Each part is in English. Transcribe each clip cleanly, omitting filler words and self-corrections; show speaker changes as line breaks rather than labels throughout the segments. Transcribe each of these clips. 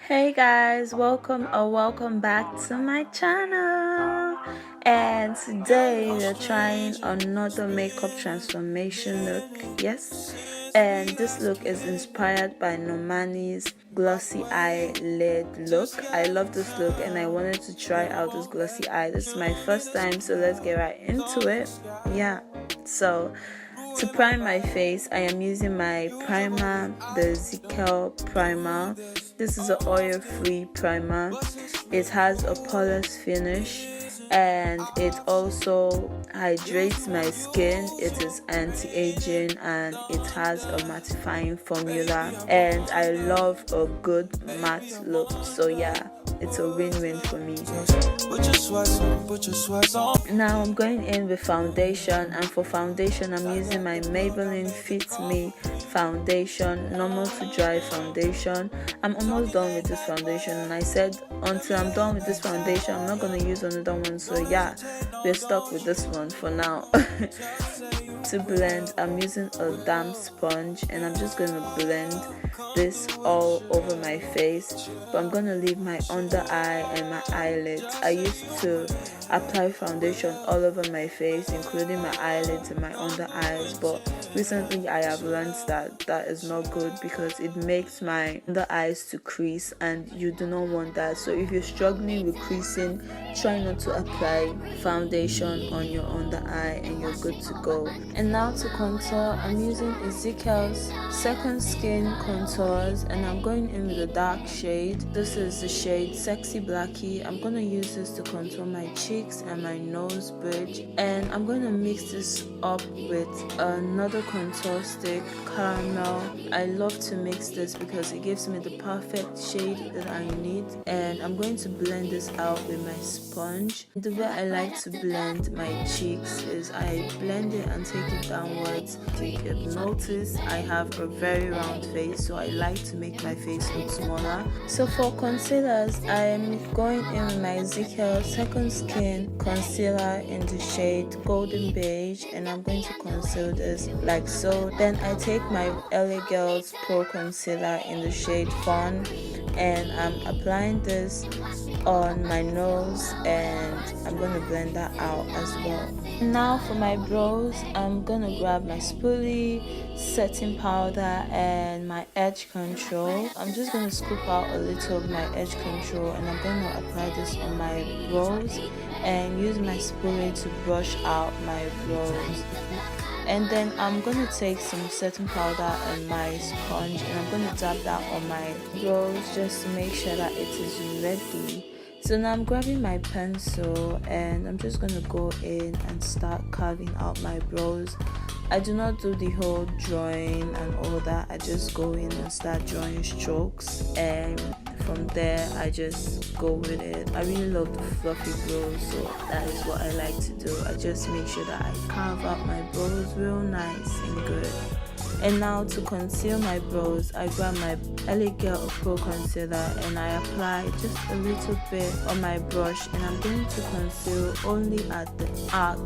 Hey guys, welcome back to my channel. And today we're trying another makeup transformation look. Yes, and this look is inspired by Normani's glossy eyelid look. I love this look and I wanted to try out this glossy eye. This is my first time, so let's get right into it. Yeah, so to prime my face, I am using my primer, the Zikel primer. This is an oil-free primer. It has a poreless finish and it also hydrates my skin. It is anti-aging and it has a mattifying formula, and I love a good matte look. So yeah, it's a win-win for me. Now I'm going in with foundation, and for foundation I'm using my Maybelline Fit Me foundation, normal to dry foundation. I'm almost done with this foundation, and I said until I'm done with this foundation I'm not going to use another one, so yeah, we're stuck with this one for now. To blend, I'm using a damp sponge and I'm just going to blend this all over my face, but I'm going to leave my under eye and my eyelids. I used to apply foundation all over my face, including my eyelids and my under eyes, but recently I have learned that is not good because it makes my under eyes to crease, and you do not want that. So if you're struggling with creasing, try not to apply foundation on your under eye and you're good to go. And now to contour, I'm using Ezekiel's Second Skin Contours and I'm going in with a dark shade. This is the shade Sexy Blackie. I'm going to use this to contour my cheeks and my nose bridge, and I'm going to mix this up with another contour stick, Caramel. I love to mix this because it gives me the perfect shade that I need, and I'm going to blend this out with my sponge. The way I like to blend my cheeks is I blend it and take it downwards. If you notice, I have a very round face, so I like to make my face look smaller. So for concealers, I'm going in with my Ezekiel Second Skin Concealer in the shade Golden Beige, and I'm going to conceal this like so. Then I take my LA Girls Pro Concealer in the shade Fawn, and I'm applying this on my nose and I'm going to blend that out as well. Now for my brows, I'm going to grab my spoolie, setting powder and my edge control. I'm just going to scoop out a little of my edge control and I'm going to apply this on my brows and use my spoolie to brush out my brows. And then I'm going to take some setting powder and my sponge and I'm going to dab that on my brows just to make sure that it is ready. So now I'm grabbing my pencil and I'm just going to go in and start carving out my brows. I do not do the whole drawing and all that. I just go in and start drawing strokes, and from there I just go with it. I really love the fluffy brows, so that is what I like to do. I just make sure that I carve out my brows real nice and good. And now to conceal my brows, I grab my LA Girl Pro Concealer and I apply just a little bit on my brush, and I'm going to conceal only at the arc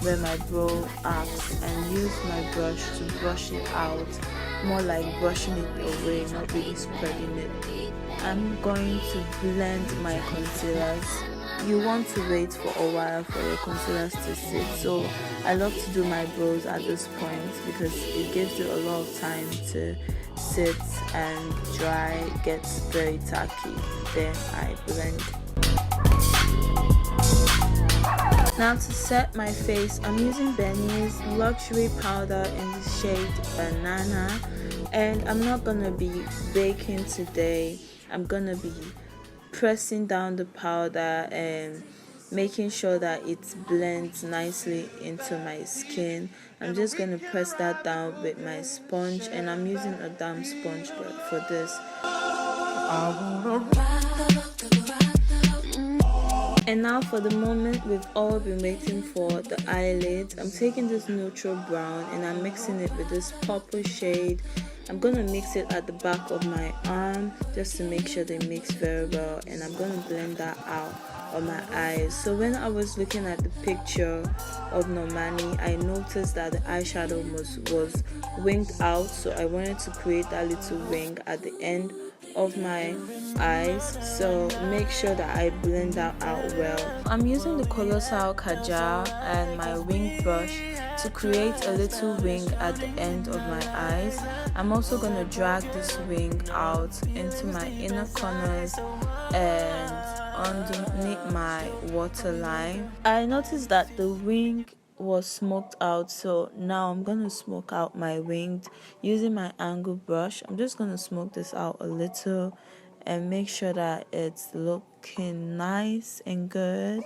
where my brow arcs, and use my brush to brush it out, more like brushing it away, not really spreading it. I'm going to blend my concealers. You want to wait for a while for your concealers to sit, so I love to do my brows at this point because it gives you a lot of time to sit and dry, gets very tacky. Then I blend. Now to set my face, I'm using Benny's Luxury Powder in the shade Banana, and I'm not gonna be baking today. I'm gonna be pressing down the powder and making sure that it blends nicely into my skin. I'm just going to press that down with my sponge, and I'm using a damp sponge for this. And now for the moment we've all been waiting for, the eyelids. I'm taking this neutral brown and I'm mixing it with this purple shade. I'm going to mix it at the back of my arm just to make sure they mix very well, and I'm going to blend that out on my eyes. So when I was looking at the picture of Normani, I noticed that the eyeshadow was winged out, so I wanted to create that little wing at the end of my eyes, so make sure that I blend that out well. I'm using the Colossal Kajal and my wing brush to create a little wing at the end of my eyes. I'm also going to drag this wing out into my inner corners and underneath my waterline. I noticed that the wing was smoked out, so now I'm gonna smoke out my wing using my angle brush. I'm just gonna smoke this out a little and make sure that it's looking nice and good.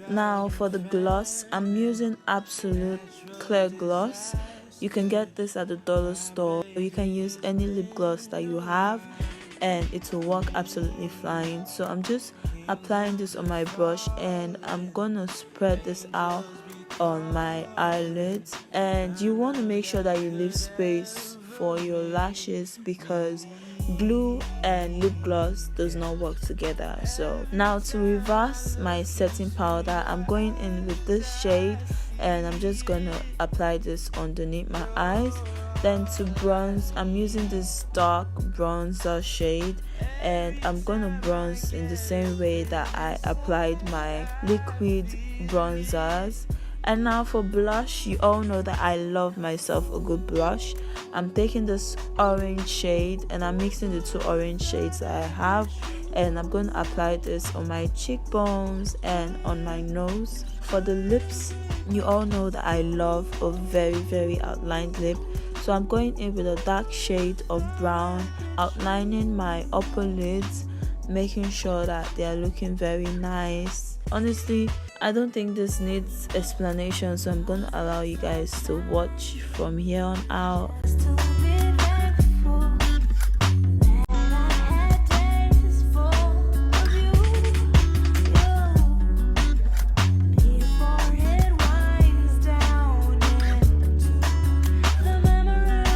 Now for the gloss, I'm using Absolute Clear Gloss. You can get this at the dollar store. You can use any lip gloss that you have and it will work absolutely fine. So I'm just applying this on my brush and I'm gonna spread this out on my eyelids. And you want to make sure that you leave space for your lashes because glue and lip gloss does not work together. So now to reverse my setting powder, I'm going in with this shade and I'm just gonna apply this underneath my eyes. Then to bronze, I'm using this dark bronzer shade and I'm gonna bronze in the same way that I applied my liquid bronzers. And now for blush, you all know that I love myself a good blush. I'm taking this orange shade and I'm mixing the two orange shades that I have, and I'm going to apply this on my cheekbones and on my nose. For the lips, you all know that I love a very outlined lip, so I'm going in with a dark shade of brown, outlining my upper lids, making sure that they are looking very nice. Honestly, I don't think this needs explanation, so I'm going to allow you guys to watch from here on out.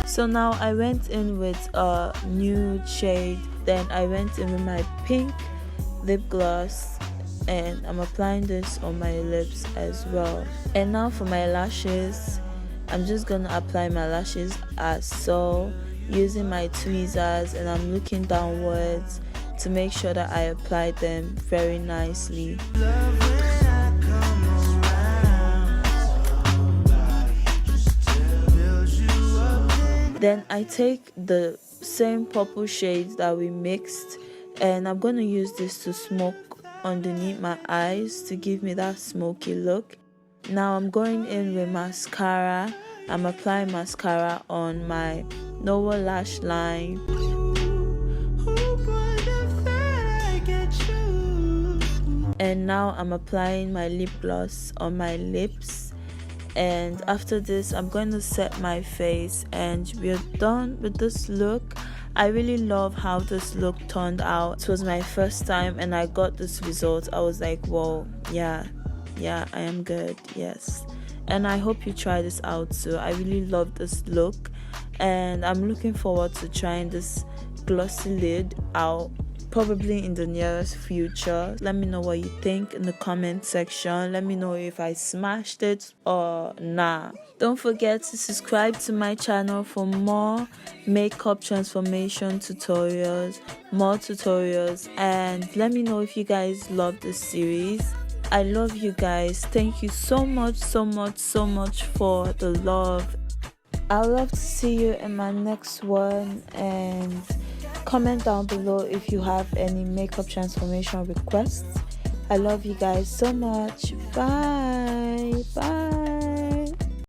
So now I went in with a nude shade, then I went in with my pink lip gloss and I'm applying this on my lips as well. And now for my lashes, I'm just gonna apply my lashes as so, using my tweezers, and I'm looking downwards to make sure that I apply them very nicely. Then I take the same purple shades that we mixed and I'm going to use this to smoke underneath my eyes to give me that smoky look. Now I'm going in with mascara. I'm applying mascara on my lower lash line. And now I'm applying my lip gloss on my lips. And after this, I'm going to set my face and we're done with this look. I really love how this look turned out. It was my first time and I got this result. I was like, whoa, yeah, I am good, yes. And I hope you try this out too. I really love this look and I'm looking forward to trying this glossy lid out probably in the nearest future. Let me know what you think in the comment section. Let me know if I smashed it or nah. Don't forget to subscribe to my channel for more makeup transformation tutorials, and let me know if you guys love this series. I love you guys. Thank you so much for the love. I'd love to see you in my next one, and comment down below if you have any makeup transformation requests. I love you guys so much. Bye.